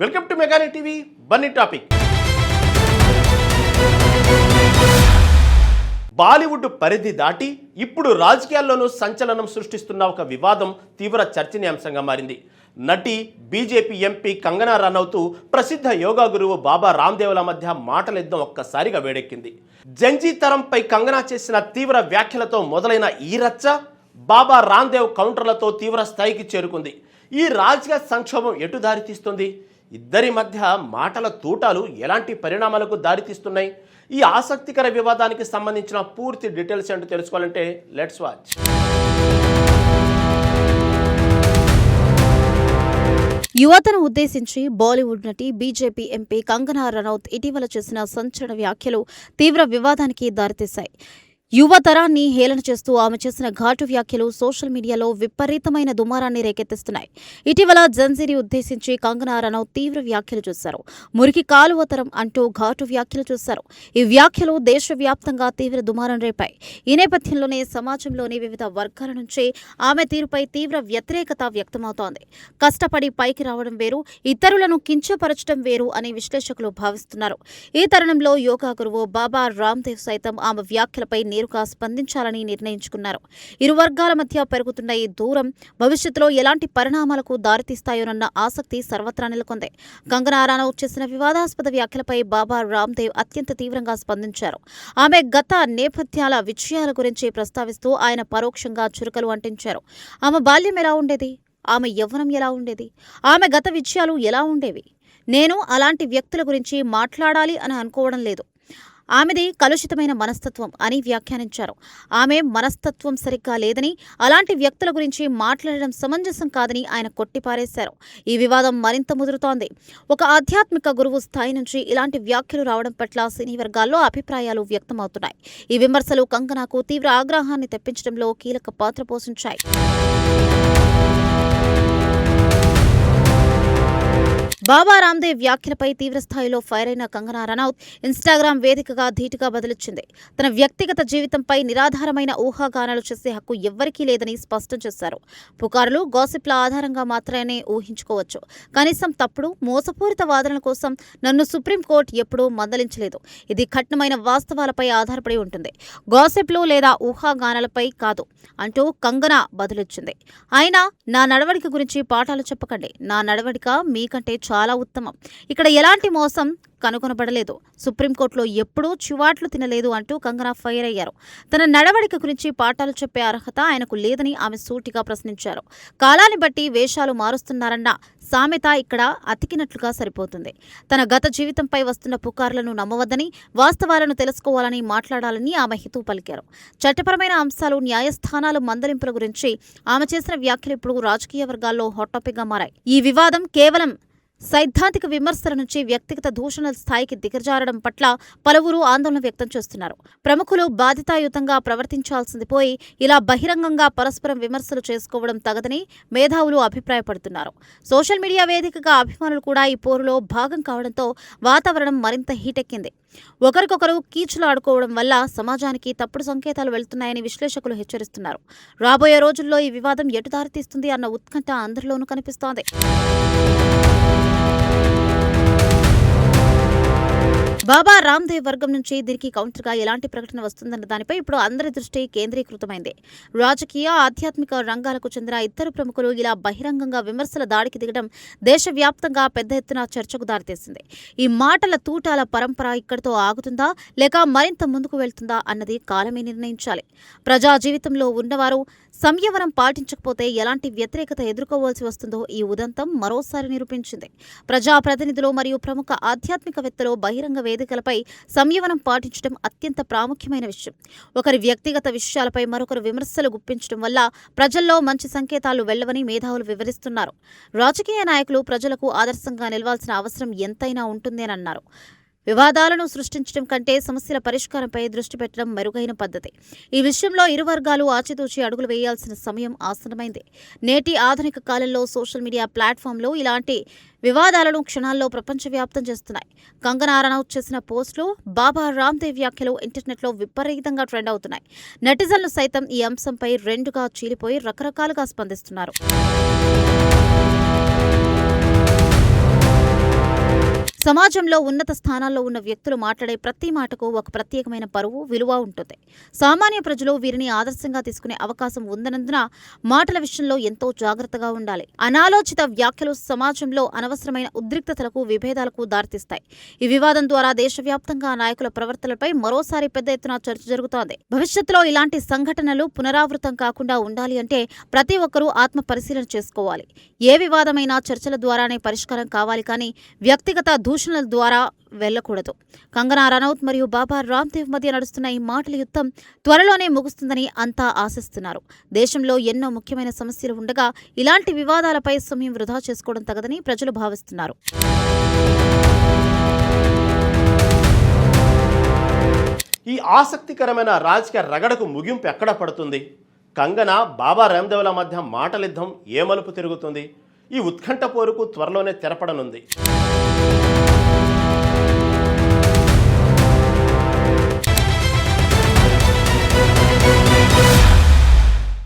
Welcome to మెగాని TV Bunny topic. Bollywood పరిధి దాటి ఇప్పుడు రాజకీయాల్లోనూ సంచలనం సృష్టిస్తున్న ఒక వివాదం తీవ్ర చర్చనీయాంశంగా మారింది. నటి బీజేపీ ఎంపీ కంగనా రనౌత్ ప్రసిద్ధ యోగా గురువు బాబా రామ్దేవ్ల మధ్య మాటలిద్దం ఒక్కసారిగా వేడెక్కింది. జంజీ తరంపై కంగనా చేసిన తీవ్ర వ్యాఖ్యలతో మొదలైన ఈ రచ్చ బాబా రామ్దేవ్ కౌంటర్లతో తీవ్ర స్థాయికి చేరుకుంది. ఈ రాజకీయ సంక్షోభం ఎటు దారితీస్తుంది? ఇద్దరి మధ్య మాటల తూటాలు ఎలాంటి పరిణామాలకు దారితీస్తున్నాయి? ఈ ఆసక్తికర వివాదానికి సంబంధించిన పూర్తి డీటెయిల్స్ ఏంటో తెలుసుకోవాలంటే లెట్స్ వాచ్. యువతను ఉద్దేశించి బాలీవుడ్ నటి బీజేపీ ఎంపీ కంగనా రనౌత్ ఇటీవల చేసిన సంచలన వ్యాఖ్యలు తీవ్ర వివాదానికి దారితీశాయి. యువతరాన్ని హేళన చేస్తూ ఆమె చేసిన ఘాటు వ్యాఖ్యలు సోషల్ మీడియాలో విపరీతమైన దుమారాన్ని రేకెత్తిస్తున్నాయి. ఇటీవల జెన్జీని ఉద్దేశించి కంగనా రనౌత్ తీవ్ర వ్యాఖ్యలు చేశారు. మురికి కాలువతరం అంటూ ఘాటు వ్యాఖ్యలు చేశారు. ఈ వ్యాఖ్యలు దేశవ్యాప్తంగా తీవ్ర దుమారం రేపాయి. ఈ నేపథ్యంలోనే సమాజంలోని వివిధ వర్గాల నుంచి ఆమె తీరుపై తీవ్ర వ్యతిరేకత వ్యక్తమవుతోంది. కష్టపడి పైకి రావడం వేరు, ఇతరులను కించపరచడం వేరు అని విశ్లేషకులు భావిస్తున్నారు. ఈ తరుణంలో యోగా గురువు బాబా రామ్దేవ్ సైతం ఆమె వ్యాఖ్యలపై నేరుగా స్పందించాలని నిర్ణయించుకున్నారు. ఇరు వర్గాల మధ్య పెరుగుతున్న ఈ దూరం భవిష్యత్తులో ఎలాంటి పరిణామాలకు దారితీస్తాయోనన్న ఆసక్తి సర్వత్రా నెలకొంది. కంగనా రనౌత్ చేసిన వివాదాస్పద వ్యాఖ్యలపై బాబా రామ్దేవ్ అత్యంత తీవ్రంగా స్పందించారు. ఆమె గత నేపథ్యాల విజయాల గురించి ప్రస్తావిస్తూ ఆయన పరోక్షంగా చురకలు అంటించారు. ఆమె బాల్యం ఎలా ఉండేది? ఆమె యవ్వనం ఎలా ఉండేది? ఆమె గత విజయాలు ఎలా ఉండేవి? నేను అలాంటి వ్యక్తుల గురించి మాట్లాడాలి అని అనుకోవడం లేదు. ఆమెది కలుషితమైన మనస్తత్వం అని వ్యాఖ్యానించారు. ఆమె మనస్తత్వం సరిగ్గా లేదని, అలాంటి వ్యక్తుల గురించి మాట్లాడడం సమంజసం కాదని ఆయన కొట్టిపారేశారు. ఈ వివాదం మరింత ముదురుతోంది. ఒక ఆధ్యాత్మిక గురువు స్థాయి నుంచి ఇలాంటి వ్యాఖ్యలు రావడం పట్ల సినీ వర్గాల్లో అభిప్రాయాలు వ్యక్తమవుతున్నాయి. ఈ విమర్శలు కంగనాకు తీవ్ర ఆగ్రహాన్ని తెప్పించడంలో కీలక పాత్ర పోషించాయి. బాబా రామ్దేవ్ వ్యాఖ్యలపై తీవ్రస్థాయిలో ఫైర్ అయిన కంగనా రనౌత్ ఇన్స్టాగ్రామ్ వేదికగా ధీటుగా బదిలిచ్చింది. తన వ్యక్తిగత జీవితంపై నిరాధారమైన ఊహాగానాలు చేసే హక్కు ఎవ్వరికీ లేదని స్పష్టం చేశారు. పుకార్లు, గాసిప్ల ఆధారంగా మాత్రమే ఊహించుకోవచ్చు. కనీసం తప్పుడు, మోసపూరిత వాదనల కోసం నన్ను సుప్రీంకోర్టు ఎప్పుడూ మందలించలేదు. ఇది కఠినమైన వాస్తవాలపై ఆధారపడి ఉంటుంది, గాసిప్లు లేదా ఊహాగానాలపై కాదు అంటూ కంగనా బదులిచ్చింది. అయినా నా నడవడిక గురించి పాఠాలు చెప్పకండి. నా నడవడిక మీకంటే చాలా ఉత్తమం. ఇక్కడ ఎలాంటి మోసం కనుగొనబడలేదు. సుప్రీంకోర్టులో ఎప్పుడూ చివాట్లు తినలేదు అంటూ కంగనా ఫైర్ అయ్యారు. తన నడవడిక గురించి పాఠాలు చెప్పే అర్హత ఆయనకు లేదని ఆమె సూటిగా ప్రశ్నించారు. కాలాన్ని బట్టి వేషాలు మారుస్తున్నారన్న సామెత ఇక్కడ అతికినట్లుగా సరిపోతుంది. తన గత జీవితంపై వస్తున్న పుకార్లను నమ్మవద్దని, వాస్తవాలను తెలుసుకోవాలని మాట్లాడాలని ఆమె హితవు పలికారు. చట్టపరమైన అంశాలు, న్యాయస్థానాలు, మందలింపుల గురించి ఆమె చేసిన వ్యాఖ్యలు ఇప్పుడు రాజకీయ వర్గాల్లో హాట్ టాపిక్గా మారాయి. ఈ వివాదం కేవలం సైద్ధాంతిక విమర్శల నుంచి వ్యక్తిగత దూషణల స్థాయికి దిగజారడం పట్ల పలువురు ఆందోళన వ్యక్తం చేస్తున్నారు. ప్రముఖులు బాధ్యతాయుతంగా ప్రవర్తించాల్సింది పోయి ఇలా బహిరంగంగా పరస్పరం విమర్శలు చేసుకోవడం తగదని మేధావులు అభిప్రాయపడుతున్నారు. సోషల్ మీడియా వేదికగా అభిమానులు కూడా ఈ పోరులో భాగం కావడంతో వాతావరణం మరింత హీటెక్కింది. ఒకరికొకరు కీచులాడుకోవడం వల్ల సమాజానికి తప్పుడు సంకేతాలు వెళ్తున్నాయని విశ్లేషకులు హెచ్చరిస్తున్నారు. రాబోయే రోజుల్లో ఈ వివాదం ఎటు దారితీస్తుంది అన్న ఉత్కంఠ అందరిలోనూ కనిపిస్తోంది. బాబా రామ్దేవ్ వర్గం నుంచి దీనికి కౌంటర్గా ఎలాంటి ప్రకటన వస్తుందన్న దానిపై ఇప్పుడు అందరి దృష్టి కేంద్రీకృతమైంది. రాజకీయ, ఆధ్యాత్మిక రంగాలకు చెందిన ఇద్దరు ప్రముఖులు ఇలా బహిరంగంగా విమర్శల దాడికి దిగడం దేశవ్యాప్తంగా పెద్ద ఎత్తున చర్చకు దారితీసింది. ఈ మాటల తూటాల పరంపర ఇక్కడితో ఆగుతుందా లేక మరింత ముందుకు వెళ్తుందా అన్నది కాలమే నిర్ణయించాలి. ప్రజా జీవితంలో ఉన్నవారు సంయమనం పాటించకపోతే ఎలాంటి వ్యతిరేకత ఎదుర్కోవాల్సి వస్తుందో ఈ ఉదంతం మరోసారి నిరూపించింది. ప్రజాప్రతినిధులు మరియు ప్రముఖ ఆధ్యాత్మికవేత్తలు బహిరంగ వేదికలపై సంయమనం పాటించడం అత్యంత ప్రాముఖ్యమైన విషయం. ఒకరి వ్యక్తిగత విషయాలపై మరొకరు విమర్శలు గుప్పించడం వల్ల ప్రజల్లో మంచి సంకేతాలు వెళ్లవని మేధావులు వివరిస్తున్నారు. రాజకీయ నాయకులు ప్రజలకు ఆదర్శంగా నిలవాల్సిన అవసరం ఎంతైనా ఉంటుందేనన్నారు. వివాదాలను సృష్టించడం కంటే సమస్యల పరిష్కారంపై దృష్టి పెట్టడం మెరుగైన పద్ధతి. ఈ విషయంలో ఇరు వర్గాలు ఆచితూచి అడుగులు వేయాల్సిన సమయం ఆసన్నమైంది. నేటి ఆధునిక కాలంలో సోషల్ మీడియా ప్లాట్ఫామ్లు ఇలాంటి వివాదాలను క్షణాల్లో ప్రపంచవ్యాప్తం చేస్తున్నాయి. కంగనా రనౌత్ చేసిన పోస్టులు, బాబా రామ్దేవ్ వ్యాఖ్యలు ఇంటర్నెట్లో విపరీతంగా ట్రెండ్ అవుతున్నాయి. నెటిజన్లు సైతం ఈ అంశంపై రెండుగా చీలిపోయి రకరకాలుగా స్పందిస్తున్నారు. సమాజంలో ఉన్నత స్థానాల్లో ఉన్న వ్యక్తులు మాట్లాడే ప్రతి మాటకు ఒక ప్రత్యేకమైన పరువు, విలువ ఉంటుంది. సామాన్య ప్రజలు వీరిని ఆదర్శంగా తీసుకునే అవకాశం ఉందన్నందున మాటల విషయంలో ఎంతో జాగ్రత్తగా ఉండాలి. అనాలోచిత వ్యాఖ్యలు సమాజంలో అనవసరమైన ఉద్రిక్తతలకు, విభేదాలకు దారితీస్తాయి. ఈ వివాదం ద్వారా దేశవ్యాప్తంగా నాయకుల ప్రవర్తనలపై మరోసారి పెద్ద ఎత్తున చర్చ జరుగుతోంది. భవిష్యత్తులో ఇలాంటి సంఘటనలు పునరావృతం కాకుండా ఉండాలి అంటే ప్రతి ఒక్కరూ ఆత్మ పరిశీలన చేసుకోవాలి. ఏ వివాదమైనా చర్చల ద్వారానే పరిష్కారం కావాలి కానీ వ్యక్తిగత దూషణల ద్వారా వెళ్లకూడదు. కంగనా రనౌత్ మరియు బాబా రామ్దేవ్ మధ్య నడుస్తున్న ఈ మాటల యుద్ధం త్వరలోనే ముగుస్తుందని అంతా ఆశిస్తున్నారు. దేశంలో ఎన్నో ముఖ్యమైన సమస్యలు ఉండగా ఇలాంటి వివాదాలపై సమయం వృధా చేసుకోవడం తగదని ప్రజలు భావిస్తున్నారు. ఈ ఆసక్తికరమైన రాజకీయ రగడకు ముగింపు ఎక్కడ పడుతుంది? కంగనా, బాబా రామ్దేవ్ల మధ్య మాటల యుద్ధం ఏ మలుపు తిరుగుతుంది? ఈ ఉత్కంఠ పోరుకు త్వరలోనే తెరపడనుంది.